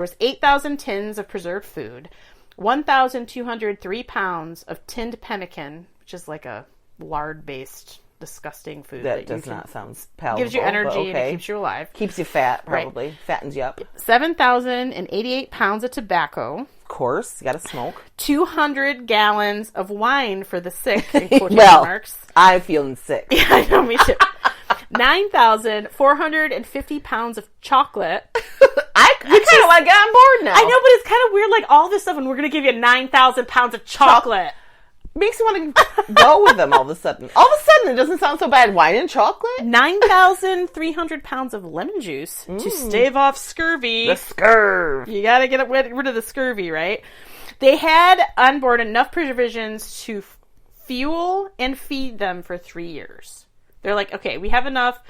was 8,000 tins of preserved food, 1,203 pounds of tinned pemmican, which is like a lard-based disgusting food. That does not sound palatable. Gives you energy and it keeps you alive. Keeps you fat, probably. Right. Fattens you up. 7,088 pounds of tobacco. Of course. You got to smoke. 200 gallons of wine for the sick, in quotation marks. I'm feeling sick. Yeah, I know, me too. 9,450 pounds of chocolate. I kind of want to get on board now. I know, but it's kind of weird, like all this stuff, and we're going to give you 9,000 pounds of chocolate. Makes me want to go with them all of a sudden. All of a sudden, it doesn't sound so bad. Wine and chocolate? 9,300 pounds of lemon juice to stave off scurvy. The scurv. You got to get rid of the scurvy, right? They had on board enough provisions to fuel and feed them for 3 years. They're like, okay, we have enough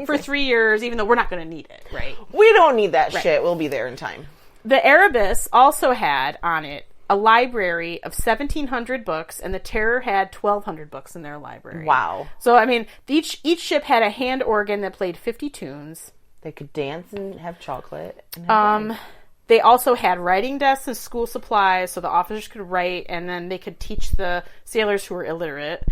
for 3 years, even though we're not going to need it, right? We don't need that shit. We'll be there in time. The Erebus also had on it a library of 1,700 books, and the Terror had 1,200 books in their library. Wow. So, I mean, each ship had a hand organ that played 50 tunes. They could dance and have chocolate. They also had writing desks and school supplies, so the officers could write, and then they could teach the sailors who were illiterate.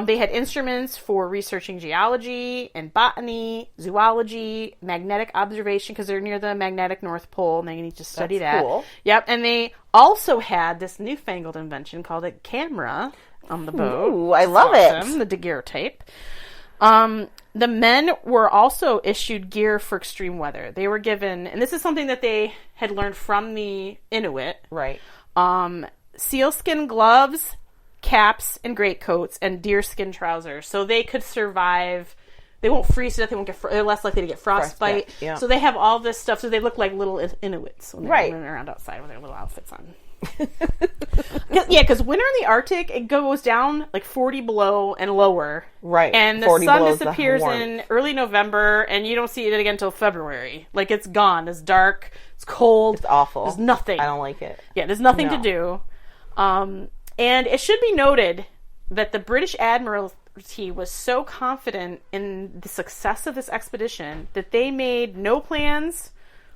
They had instruments for researching geology and botany, zoology, magnetic observation, because they're near the magnetic North Pole, and they need to study that. Cool. Yep, and they also had this newfangled invention called a camera on the boat. Ooh, I love it. The daguerreotype. The men were also issued gear for extreme weather. They were given, and this is something that they had learned from the Inuit. Right. Sealskin gloves, caps and greatcoats, and deerskin trousers, so they could survive. They won't freeze to death. They won't get. They're less likely to get frostbite. Yeah. So they have all this stuff. So they look like little Inuits when they're running around outside with their little outfits on. Because winter in the Arctic, it goes down like 40 below and lower. Right. And the sun disappears in early November, and you don't see it again until February. Like, it's gone. It's dark. It's cold. It's awful. There's nothing. I don't like it. Yeah, there's nothing to do. And it should be noted that the British Admiralty was so confident in the success of this expedition that they made no plans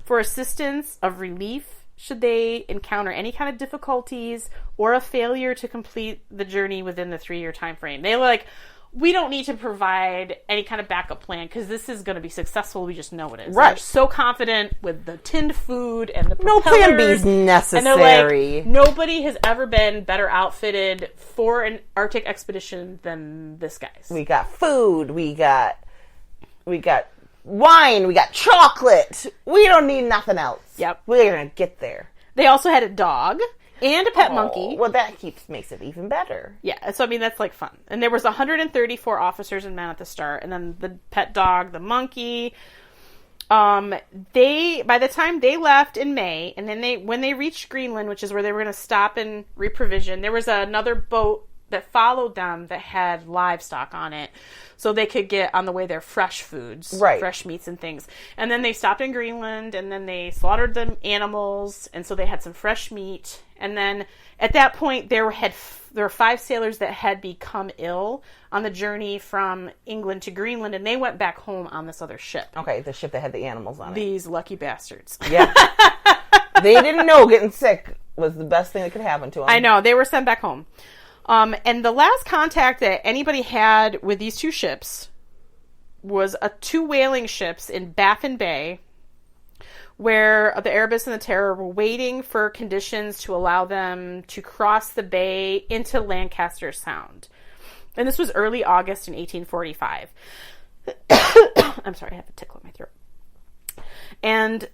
for assistance of relief should they encounter any kind of difficulties or a failure to complete the journey within the 3-year time frame. They were like, we don't need to provide any kind of backup plan because this is going to be successful. We just know it is. Right. They're so confident with the tinned food and the propellers. No plan B is necessary. And they're like, nobody has ever been better outfitted for an Arctic expedition than this guys. We got food. We got wine. We got chocolate. We don't need nothing else. Yep. We're going to get there. They also had a dog. And a pet monkey. Well, that makes it even better. Yeah, so I mean, that's like fun. And there was 134 officers and men at the start, and then the pet dog, the monkey. By the time they left in May, and then when they reached Greenland, which is where they were going to stop and reprovision, there was another boat that followed them that had livestock on it, so they could get on the way their fresh foods, fresh meats and things. And then they stopped in Greenland, and then they slaughtered the animals, and so they had some fresh meat. And then at that point, there were 5 sailors that had become ill on the journey from England to Greenland, and they went back home on this other ship. Okay, the ship that had the animals on it. These lucky bastards. Yeah. They didn't know getting sick was the best thing that could happen to them. I know. They were sent back home. And the last contact that anybody had with these 2 ships was 2 whaling ships in Baffin Bay, where the Erebus and the Terror were waiting for conditions to allow them to cross the bay into Lancaster Sound. And this was early August in 1845. I'm sorry, I have a tickle in my throat. And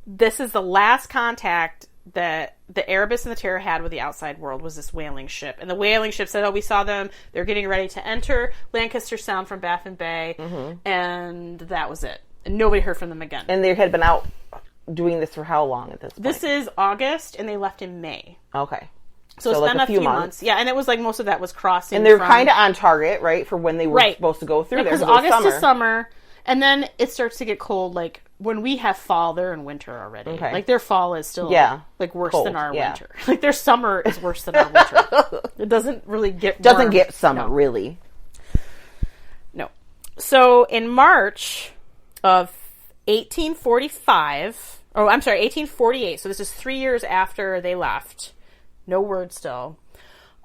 this is the last contact that the Erebus and the Terror had with the outside world, was this whaling ship. And the whaling ship said, we saw them. They're getting ready to enter Lancaster Sound from Baffin Bay. Mm-hmm. And that was it. And nobody heard from them again. And they had been out doing this for how long at this point? This is August, and they left in May. Okay. So it's been a few months. Yeah, and it was like most of that was crossing. And they're kind of on target, right, for when they were supposed to go through there. Because August is summer, and then it starts to get cold. Like, when we have fall, they're in winter already. Okay. Like, their fall is still like worse than our winter. Like, their summer is worse than our winter. It doesn't really get warm. Doesn't get summer, really. So, in March of 1845, Oh, I'm sorry, 1848. So this is 3 years after they left. No word still.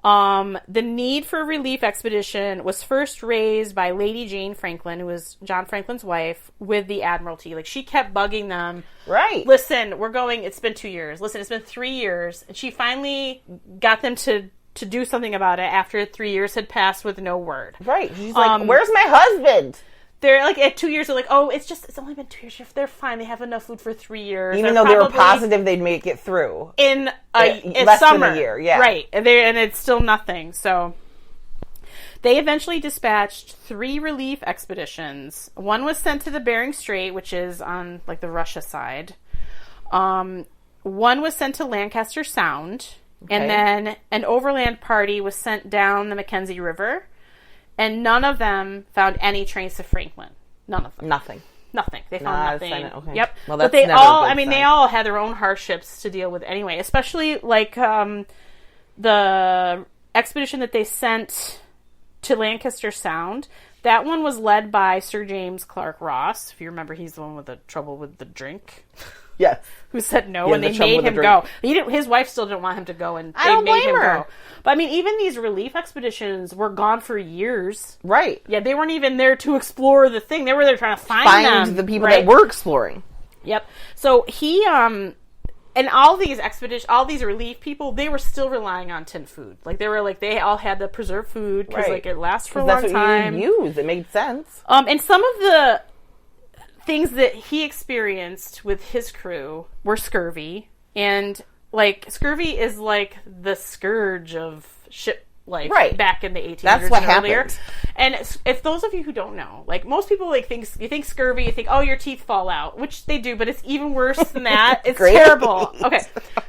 The need for a relief expedition was first raised by Lady Jane Franklin, who was John Franklin's wife, with the Admiralty. Like, she kept bugging them. Right. Listen, it's been 2 years. Listen, it's been 3 years. And she finally got them to do something about it after 3 years had passed with no word. Right. She's like, where's my husband? They're like, at 2 years, they're like, oh, it's only been 2 years. They're fine. They have enough food for 3 years. Even though they were positive they'd make it through. In less summer. than a year, yeah. Right. And it's still nothing. So they eventually dispatched 3 relief expeditions. One was sent to the Bering Strait, which is on, like, the Russia side. One was sent to Lancaster Sound. Okay. And then an overland party was sent down the Mackenzie River. And none of them found any trace of Franklin. None of them. Nothing. They found nothing. Okay. Yep. Well, that's but they never all, a good sign. they all had their own hardships to deal with anyway. Especially, like, the expedition that they sent to Lancaster Sound. That one was led by Sir James Clark Ross. If you remember, he's the one with the trouble with the drink. Yes. Who said no, and they made him go. His wife still didn't want him to go, and they made him go. But, I mean, even these relief expeditions were gone for years. Right. Yeah, they weren't even there to explore the thing. They were there trying to find them. the people that were exploring. Yep. So he, and all these relief people, they were still relying on tin food. Like, they all had the preserved food, because, like, it lasts for a long time. That's what you use. It made sense. And some of the things that he experienced with his crew were scurvy, and like scurvy is like the scourge of ship life back in the 1800s. That's what and earlier. happened. And if those of you who don't know, like most people you think scurvy, you think, oh, your teeth fall out, which they do, but it's even worse than that. It's terrible. Okay.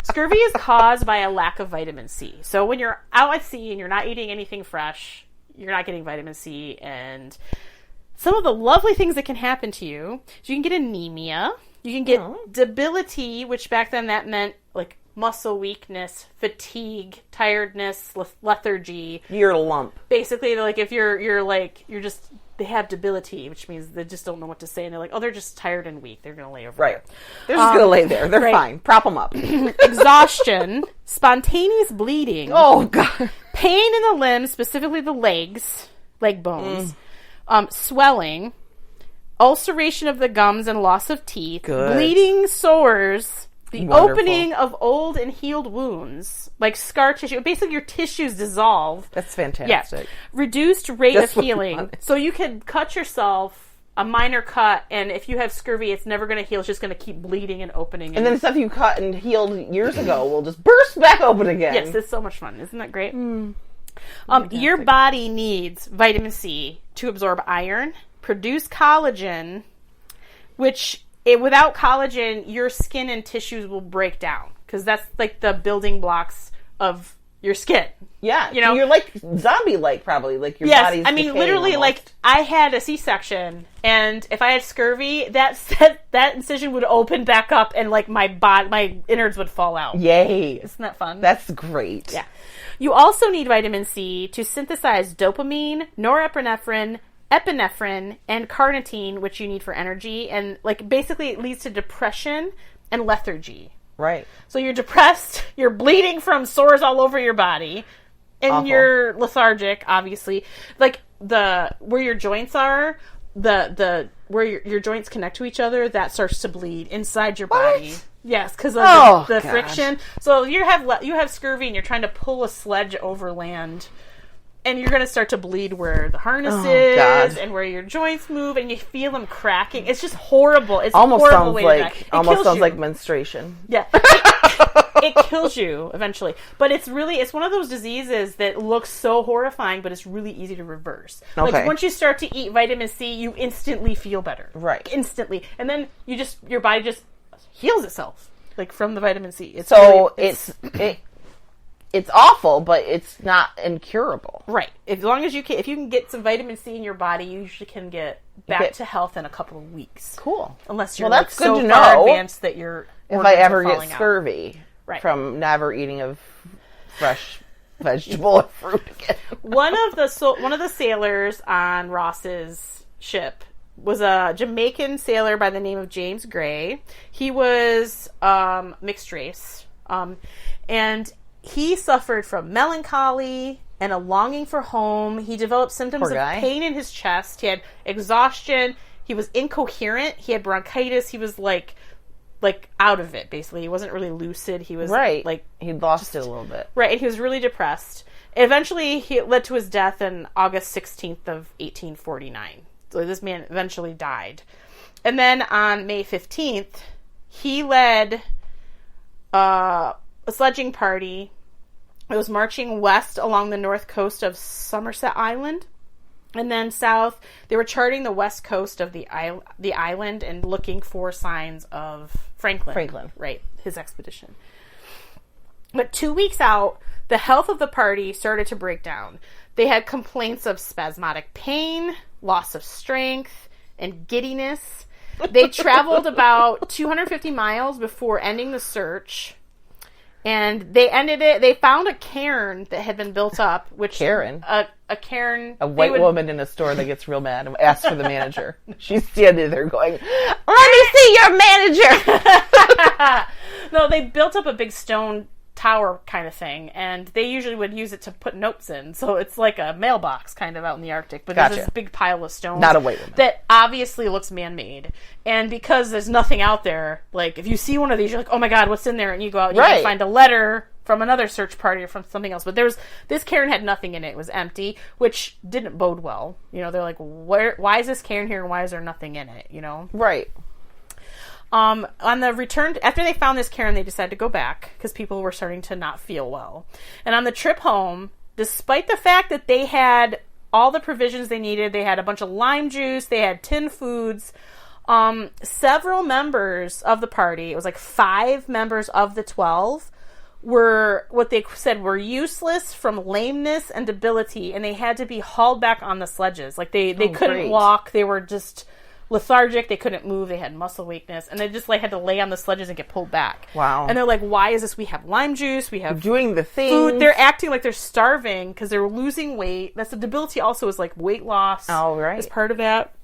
Scurvy is caused by a lack of vitamin C. So when you're out at sea and you're not eating anything fresh, you're not getting vitamin C, and some of the lovely things that can happen to you is you can get anemia, you can get debility, which back then that meant like muscle weakness, fatigue, tiredness, lethargy. You're a lump. Basically, like if they have debility, which means they just don't know what to say, and they're like, oh, they're just tired and weak. They're going to lay over there. They're just going to lay there. They're fine. Prop them up. Exhaustion, spontaneous bleeding. Oh, God. Pain in the limbs, specifically the leg bones. Swelling, ulceration of the gums and loss of teeth, bleeding sores, the opening of old and healed wounds, like scar tissue. Basically, your tissues dissolve. That's fantastic. Yeah. Reduced rate of healing. So you could cut yourself, a minor cut, and if you have scurvy, it's never going to heal. It's just going to keep bleeding and opening. And then the stuff you cut and healed years ago will just burst back open again. Yes, it's so much fun. Isn't that great? Your body needs vitamin C to absorb iron, produce collagen, which without collagen, your skin and tissues will break down, because that's like the building blocks of your skin. Yeah, you know, you're like zombie-like, probably, like your body's. I mean, literally, almost. like I had a C-section, and if I had scurvy, that incision would open back up, and like my innards would fall out. Yay! Isn't that fun? That's great. Yeah. You also need vitamin C to synthesize dopamine, norepinephrine, epinephrine, and carnitine, which you need for energy. And like basically it leads to depression and lethargy. Right. So you're depressed, you're bleeding from sores all over your body, and you're lethargic, obviously. Like where your joints are, the where your joints connect to each other, that starts to bleed inside your body. Yes, because of the friction. So you have scurvy and you're trying to pull a sledge over land, and you're going to start to bleed where the harness is and where your joints move, and you feel them cracking. It's just horrible. It's almost a horrible way to die. Almost sounds like menstruation. Yeah. It kills you eventually. But it's one of those diseases that looks so horrifying, but it's really easy to reverse. Okay. Like once you start to eat vitamin C, you instantly feel better. Right. Instantly. And then your body just heals itself, like from the vitamin C. It's awful, but it's not incurable. Right. As long as if you can get some vitamin C in your body, you usually can get back to health in a couple of weeks. Cool. Unless you're that's so good to far know advanced that you're if I ever get scurvy from never eating of fresh vegetable or fruit again. One of the sailors on Ross's ship was a Jamaican sailor by the name of James Gray. He was mixed race. And he suffered from melancholy and a longing for home. He developed symptoms of pain in his chest. He had exhaustion. He was incoherent. He had bronchitis. He was like out of it, basically. He wasn't really lucid. He was like he lost it a little bit. Right, and he was really depressed. Eventually, it led to his death on August 16th of 1849. So this man eventually died. And then on May 15th, he led a sledging party. It was marching west along the north coast of Somerset Island. And then south, they were charting the west coast of the island and looking for signs of Franklin. Right, his expedition. But 2 weeks out, the health of the party started to break down. They had complaints of spasmodic pain, loss of strength, and giddiness. They traveled about 250 miles before ending the search. And they ended it. They found a cairn that had been built up. Which Cairn? A cairn. A white woman in a store that gets real mad and asks for the manager. She's standing there going, "Let me see your manager!" No, they built up a big stone tower kind of thing, and they usually would use it to put notes in. So it's like a mailbox kind of out in the Arctic, but there's this big pile of stones. Not a white woman. That obviously looks man-made. And because there's nothing out there, like if you see one of these, you're like, oh my god, what's in there? And you go out and you can find a letter from another search party or from something else. But this cairn had nothing in it. It was empty, which didn't bode well. You know, they're like, why is this cairn here and why is there nothing in it? You know? Right. On the return, after they found this cairn, they decided to go back because people were starting to not feel well. And on the trip home, despite the fact that they had all the provisions they needed, they had a bunch of lime juice, they had tinned foods, several members of the party, it was like 5 members of the 12, were what they said were useless from lameness and debility, and they had to be hauled back on the sledges. Like they couldn't walk, they were just lethargic, they couldn't move, they had muscle weakness, and they just like had to lay on the sledges and get pulled back. Wow. And they're like, why is this? We have lime juice, we have doing the things. Food. They're acting like they're starving because they're losing weight. That's the debility also is like weight loss. Oh, right. Is part of that.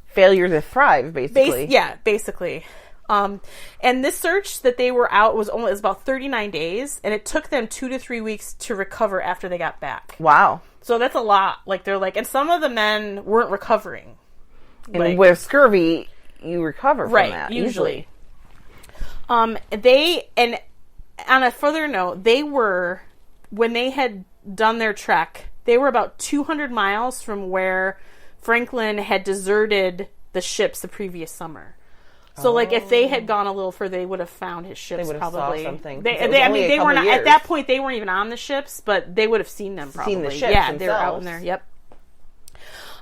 Failure to thrive, basically. Basically. And this search that they were out was about 39 days, and it took them 2 to 3 weeks to recover after they got back. Wow. So that's a lot. Like they're like, and some of the men weren't recovering. And with scurvy, you recover from that usually. They, and on a further note, when they had done their trek, they were about 200 miles from where Franklin had deserted the ships the previous summer. So, like, if they had gone a little further, they would have found his ships. They would have saw something. They weren't at that point. They weren't even on the ships, but they would have seen them. Probably, seen the ships they were out in there. Yep.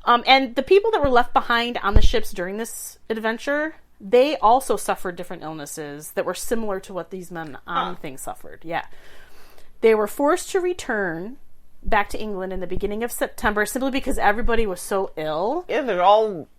And the people that were left behind on the ships during this adventure, they also suffered different illnesses that were similar to what these men on things suffered. Yeah. They were forced to return back to England in the beginning of September simply because everybody was so ill. Yeah, they're all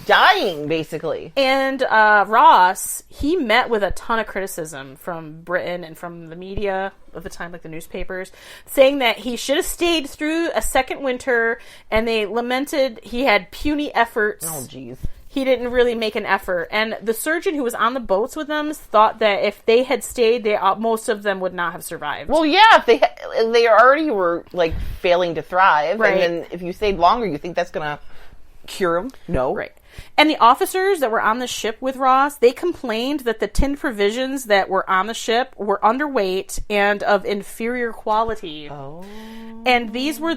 dying, basically. And Ross, he met with a ton of criticism from Britain and from the media of the time, like the newspapers, saying that he should have stayed through a second winter, and they lamented he had puny efforts. Oh, jeez. He didn't really make an effort. And the surgeon who was on the boats with them thought that if they had stayed, most of them would not have survived. Well, yeah, if they already were, like, failing to thrive, right. And then if you stayed longer, you think that's going to cure them? No. Right. And the officers that were on the ship with Ross, they complained that the tinned provisions that were on the ship were underweight and of inferior quality. Oh. And these were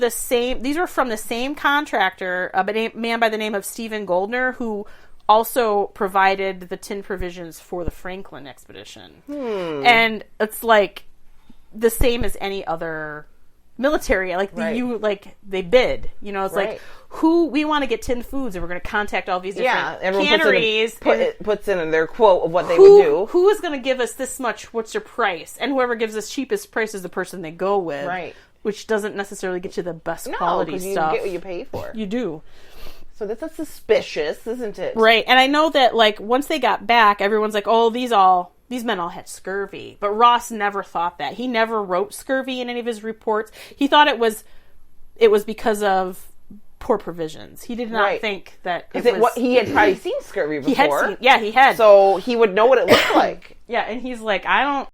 from the same contractor, a man by the name of Stephen Goldner, who also provided the tinned provisions for the Franklin expedition. And it's like the same as any other military, like they bid, you know, it's like we want to get tinned foods, and we're going to contact all these different canneries. Puts in their quote of what they would do. Who is going to give us this much? What's your price? And whoever gives us cheapest price is the person they go with, right? Which doesn't necessarily get you the best quality stuff. You get what you pay for. You do. So that's suspicious, isn't it? Right. And I know that like once they got back, everyone's like, oh, these men all had scurvy. But Ross never thought that. He never wrote scurvy in any of his reports. He thought it was because of poor provisions. He did not Right. think that Because he had probably seen scurvy before. he had. So he would know what it looked like. Yeah, and he's like, I don't